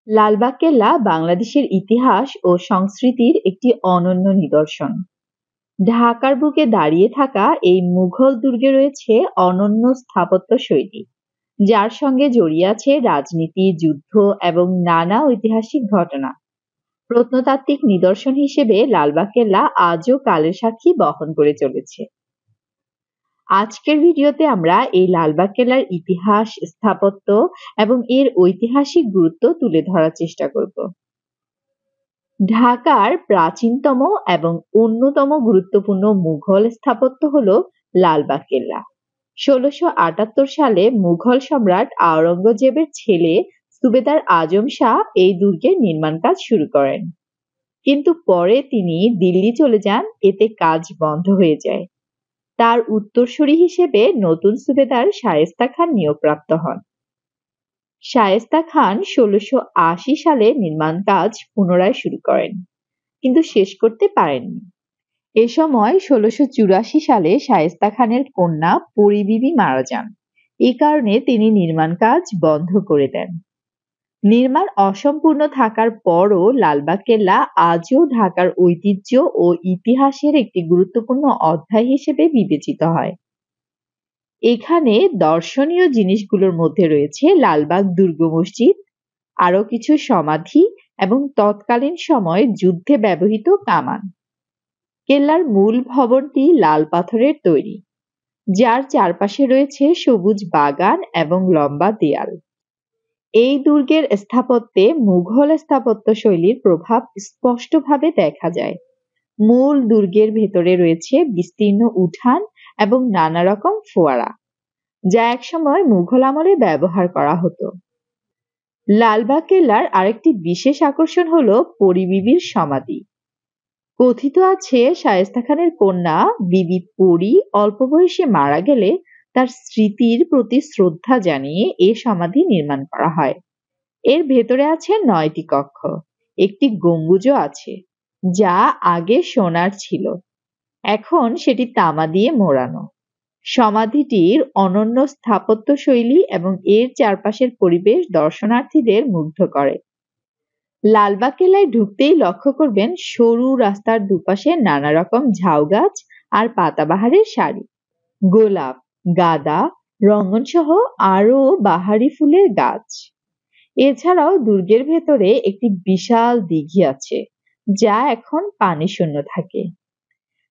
লালবাগ কেল্লা বাংলাদেশের ইতিহাস ও সংস্কৃতির একটি অনন্য নিদর্শন। ঢাকার বুকে দাঁড়িয়ে থাকা এই মুঘল দুর্গে রয়েছে অনন্য স্থাপত্য শৈলী, যার সঙ্গে জড়িয়ে আছে রাজনীতি, যুদ্ধ এবং নানা ঐতিহাসিক ঘটনা। প্রত্নতাত্ত্বিক নিদর্শন হিসেবে লালবাগ কেল্লা আজও কালের সাক্ষী বহন করে চলেছে। আজকের ভিডিওতে আমরা এই লালবাগ কেল্লার ইতিহাস, স্থাপত্য এবং এর ঐতিহাসিক গুরুত্ব তুলে ধরার চেষ্টা করব। ঢাকার প্রাচীনতম এবং অন্যতম গুরুত্বপূর্ণ মুঘল স্থাপত্য হল লালবাগ কেল্লা। ১৬৭৮ সালে মুঘল সম্রাট আওরঙ্গজেবের ছেলে সুবেদার আজম শাহ এই দুর্গের নির্মাণ কাজ শুরু করেন, কিন্তু পরে তিনি দিল্লি চলে যান, এতে কাজ বন্ধ হয়ে যায়। তার উত্তরসূরি হিসেবে নতুন সুবেদার শায়েস্তা খান নিয়োগপ্রাপ্ত হন। শায়েস্তা খান ১৬৮০ সালে নির্মাণ কাজ পুনরায় শুরু করেন, কিন্তু শেষ করতে পারেননি। এ সময় ১৬৮৪ সালে শায়েস্তা খানের কন্যা পরী বিবি মারা যান। এ কারণে তিনি নির্মাণ কাজ বন্ধ করে দেন। নির্মাণ অসম্পূর্ণ থাকার পরও লালবাগ কেল্লা আজও ঢাকার ঐতিহ্য ও ইতিহাসের একটি গুরুত্বপূর্ণ অধ্যায় হিসেবে বিবেচিত হয়। এখানে দর্শনীয় জিনিসগুলোর মধ্যে রয়েছে লালবাগ দুর্গ মসজিদ, আরো কিছু সমাধি এবং তৎকালীন সময়ে যুদ্ধে ব্যবহৃত কামান। কেল্লার মূল ভবনটি লাল পাথরের তৈরি, যার চারপাশে রয়েছে সবুজ বাগান এবং লম্বা দেয়াল। এই দুর্গের স্থাপত্যে মুঘল স্থাপত্য শৈলীর প্রভাব স্পষ্টভাবে দেখা যায়। মূল দুর্গের ভেতরে রয়েছে বিস্তীর্ণ উঠান এবং নানা রকম ফোয়ারা, যা একসময় মুঘল আমলে ব্যবহার করা হতো। লালবাগ কেল্লার আরেকটি বিশেষ আকর্ষণ হলো পরী বিবির সমাধি। কথিত আছে শায়েস্তা খানের কন্যা বিবি পরী অল্প বয়সে মারা গেলে তার স্মৃতির প্রতি শ্রদ্ধা জানিয়ে এ সমাধি নির্মাণ করা হয়। এর ভেতরে আছে ৯টি কক্ষ, একটি গম্বুজও আছে, যা আগে সোনার ছিল, এখন সেটি তামা দিয়ে মোড়ানো। সমাধিটির অনন্য স্থাপত্য শৈলী এবং এর চারপাশের পরিবেশ দর্শনার্থীদের মুগ্ধ করে। লালবাগ কেল্লায় ঢুকতেই লক্ষ্য করবেন সরু রাস্তার দুপাশে নানা রকম ঝাউ গাছ আর পাতাবাহারের সারি, গোলাপ, গাঁদা, রঙ্গন সহ আরো বাহারি ফুলের গাছ। এছাড়াও দুর্গের ভেতরে একটি বিশাল দিঘি আছে, যা এখন পানি শূন্য থাকে।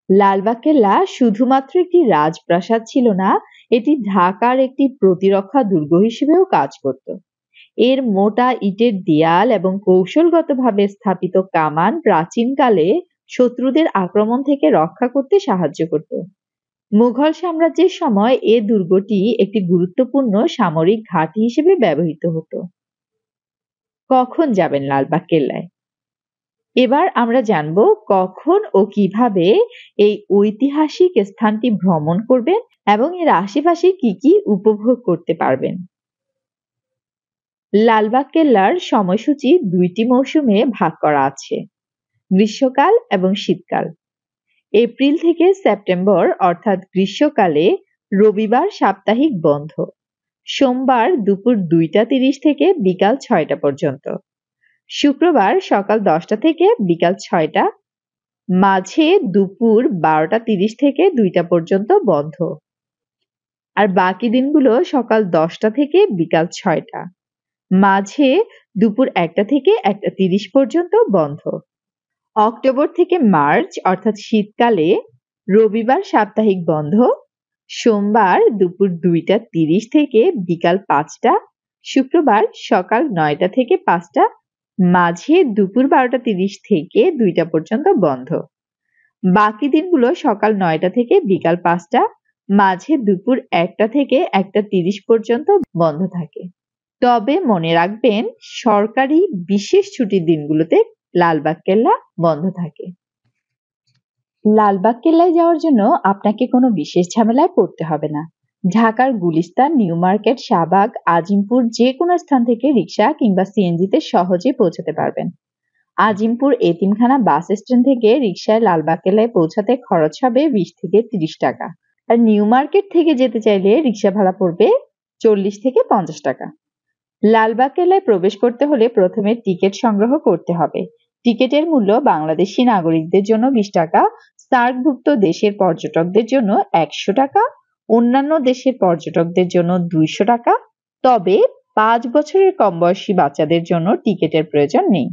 লালবাগ কেল্লা শুধুমাত্র একটি রাজপ্রাসাদ ছিল না, এটি ঢাকার একটি প্রতিরক্ষা দুর্গ হিসেবেও কাজ করত। এর মোটা ইটের দেয়াল এবং কৌশলগতভাবে স্থাপিত কামান প্রাচীনকালে শত্রুদের আক্রমণ থেকে রক্ষা করতে সাহায্য করত। মুঘল সাম্রাজ্যের সময় এ দুর্গটি একটি গুরুত্বপূর্ণ সামরিক ঘাঁটি হিসেবে ব্যবহৃত হতো। কখন যাবেন লালবাগ কেল্লায়? এবার আমরা জানব কখন ও কিভাবে এই ঐতিহাসিক স্থানটি ভ্রমণ করবেন এবং এর আশেপাশে কি কি উপভোগ করতে পারবেন। লালবাগ কেল্লার সময়সূচি ২টি মৌসুমে ভাগ করা আছে, গ্রীষ্মকাল এবং শীতকাল। এপ্রিল থেকে সেপ্টেম্বর অর্থাৎ গ্রীষ্মকালে রবিবার সাপ্তাহিক বন্ধ, সোমবার দুপুর ২টা ৩০ থেকে বিকাল ৬টা পর্যন্ত, শুক্রবার সকাল 10টা থেকে বিকাল 6টা, মাঝে দুপুর 12টা ৩০ থেকে 2টা পর্যন্ত বন্ধ, আর বাকি দিনগুলো সকাল 10টা থেকে বিকাল 6টা, মাঝে দুপুর 1টা থেকে 1টা 30 পর্যন্ত বন্ধ। অক্টোবর থেকে মার্চ অর্থাৎ শীতকালে রবিবার সাপ্তাহিক বন্ধ, সোমবার দুপুর 2টা 30 থেকে বিকাল 5টা, শুক্রবার সকাল 9টা থেকে 5টা, মাঝে দুপুর 12টা 30 থেকে 2টা পর্যন্ত বন্ধ। বাকি দিনগুলো সকাল 9টা থেকে বিকাল 5টা, মাঝে দুপুর 1টা থেকে 1টা 30 পর্যন্ত বন্ধ থাকে। তবে মনে রাখবেন, সরকারি বিশেষ ছুটির দিনগুলোতে লালবাগ কেল্লা বন্ধ থাকে। লালবাগ কেল্লায় যাওয়ার জন্য আপনাকে কোনো বিশেষ ঝামেলায় পড়তে হবে না। ঢাকার গুলিস্তান, নিউ মার্কেট, শাহবাগ, আজিমপুর যে কোনো স্থান থেকে রিক্সা কিংবা সিএনজিতে সহজে পৌঁছাতে পারবেন। আজিমপুর এতিমখানা বাস স্ট্যান্ড থেকে রিক্সায় লালবাগ কেল্লায় পৌঁছাতে খরচ হবে 20 থেকে 30 টাকা, আর নিউ মার্কেট থেকে যেতে চাইলে রিক্সা ভাড়া পড়বে 40 থেকে 50 টাকা। লালবাগ কেল্লায় প্রবেশ করতে হলে প্রথমে টিকিট সংগ্রহ করতে হবে। টিকিটের মূল্য বাংলাদেশি নাগরিকদের জন্য 20 টাকা, সার্কভুক্ত দেশের পর্যটকদের জন্য 100 টাকা, অন্যান্য দেশের পর্যটকদের জন্য 200 টাকা। তবে 5 বছরের কম বয়সী বাচ্চাদের জন্য টিকিটের প্রয়োজন নেই।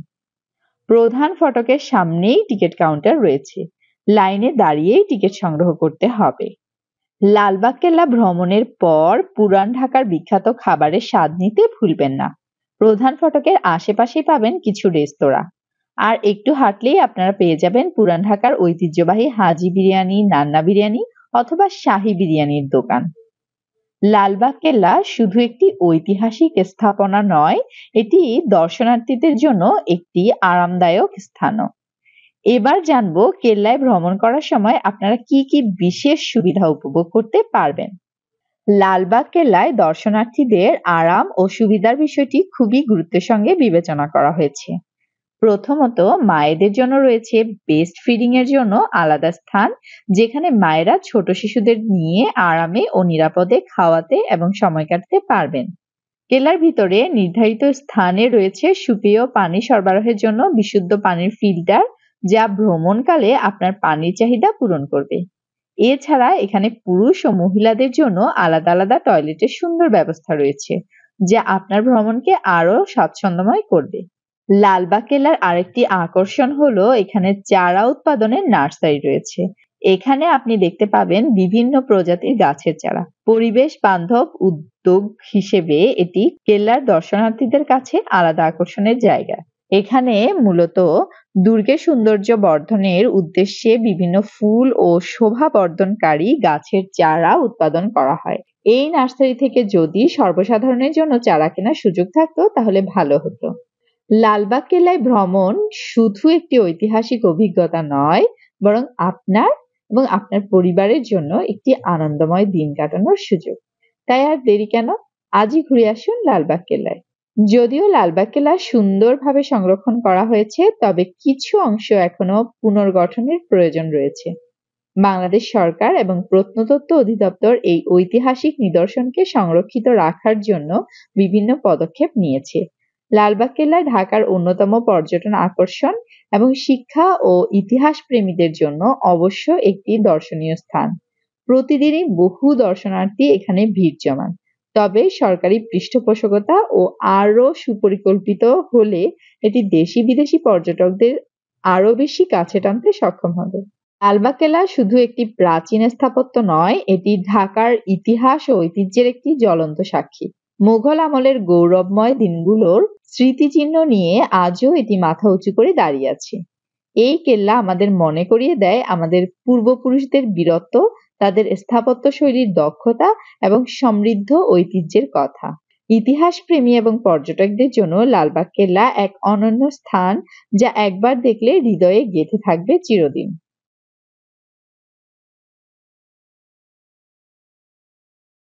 প্রধান ফটকের সামনেই টিকিট কাউন্টার রয়েছে। লাইনে দাঁড়িয়েই টিকিট সংগ্রহ করতে হবে। লালবাগ কেল্লা ভ্রমণের পর পুরান ঢাকার বিখ্যাত খাবারের স্বাদ নিতে ভুলবেন না। প্রধান ফটকের আশেপাশেই পাবেন কিছু রেস্তোরাঁ। আর একটু হাঁটলেই আপনারা পেয়ে যাবেন পুরান ঢাকার ঐতিহ্যবাহী হাজি বিরিয়ানি, নান্না বিরিয়ানি অথবা শাহী বিরিয়ানির দোকান। লালবাগ কেল্লা শুধু একটি ঐতিহাসিক স্থাপনা নয়, এটি দর্শনার্থীদের জন্য একটি আরামদায়ক স্থানও। এবার জানবো কেল্লায় ভ্রমণ করার সময় আপনারা কি কি বিশেষ সুবিধা উপভোগ করতে পারবেন। লালবাগ কেল্লায় দর্শনার্থীদের আরাম ও সুবিধার বিষয়টি খুবই গুরুত্বের সঙ্গে বিবেচনা করা হয়েছে। প্রথমত, মায়েদের জন্য রয়েছে বেস্ট ফিডিং এর জন্য আলাদা স্থান, যেখানে মায়েরা ছোট শিশুদের নিয়ে আরামে ও নিরাপদে খাওয়াতে এবং সময় কাটাতে পারবেন। কেল্লার ভিতরে নির্ধারিত স্থানে রয়েছে সুপেয় পানি সরবরাহের জন্য বিশুদ্ধ পানির ফিল্টার, যা ভ্রমণকালে আপনার পানির চাহিদা পূরণ করবে। এছাড়া এখানে পুরুষ ও মহিলাদের জন্য আলাদা আলাদা টয়লেটের সুন্দর ব্যবস্থা রয়েছে, যা আপনার ভ্রমণকে আরো স্বাচ্ছন্দ্যময় করবে। লালবাগ কেল্লার আরেকটি আকর্ষণ হলো এখানে চারা উৎপাদনের নার্সারি রয়েছে। এখানে আপনি দেখতে পাবেন বিভিন্ন প্রজাতির গাছের চারা। পরিবেশ বান্ধব উদ্যোগ হিসেবে এটি কেল্লার দর্শনার্থীদের কাছে আলাদা আকর্ষণের জায়গা। এখানে মূলত দুর্গের সৌন্দর্য বর্ধনের উদ্দেশ্যে বিভিন্ন ফুল ও শোভা বর্ধনকারী গাছের চারা উৎপাদন করা হয়। এই নার্সারি থেকে যদি সর্বসাধারণের জন্য চারা কেনার সুযোগ থাকতো তাহলে ভালো হতো। লালবাগ কেল্লায় ভ্রমণ শুধু একটি ঐতিহাসিক অভিজ্ঞতা নয়, বরং আপনার এবং আপনার পরিবারের জন্য একটি আনন্দময় দিন কাটানোর সুযোগ। তাই আর দেরি কেন? আজই ঘুরে আসুন লালবাগ কেল্লায়। যদিও লালবাগ কেল্লা সুন্দরভাবে সংরক্ষণ করা হয়েছে, তবে কিছু অংশ এখনো পুনর্গঠনের প্রয়োজন রয়েছে। বাংলাদেশ সরকার এবং প্রত্নতত্ত্ব অধিদপ্তর এই ঐতিহাসিক নিদর্শনকে সংরক্ষিত রাখার জন্য বিভিন্ন পদক্ষেপ নিয়েছে। লালবাগ কেল্লা ঢাকার অন্যতম পর্যটন আকর্ষণ এবং শিক্ষা ও ইতিহাস প্রেমীদের জন্য অবশ্য একটি দর্শনীয় স্থান। প্রতিদিনই বহু দর্শনার্থী এখানে ভিড় জমান। তবে সরকারি পৃষ্ঠপোষকতা ও আরো সুপরিকল্পিত হলে এটি দেশি বিদেশি পর্যটকদের আরো বেশি কাছে টানতে সক্ষম হবে। লালবাগ কেল্লা শুধু একটি প্রাচীন স্থাপত্য নয়, এটি ঢাকার ইতিহাস ও ঐতিহ্যের একটি জ্বলন্ত সাক্ষী। মুঘল আমলের গৌরবময় দিনগুলোর স্মৃতিচিহ্ন নিয়ে আজও এটি মাথা উঁচু করে দাঁড়িয়ে আছে। এই কেল্লা আমাদের মনে করিয়ে দেয় আমাদের পূর্বপুরুষদের বীরত্ব, তাদের স্থাপত্য শৈলীর দক্ষতা এবং সমৃদ্ধ ঐতিহ্যের কথা। ইতিহাস প্রেমী এবং পর্যটকদের জন্য লালবাগ কেল্লা এক অনন্য স্থান, যা একবার দেখলে হৃদয়ে গেঁথে থাকবে চিরদিন।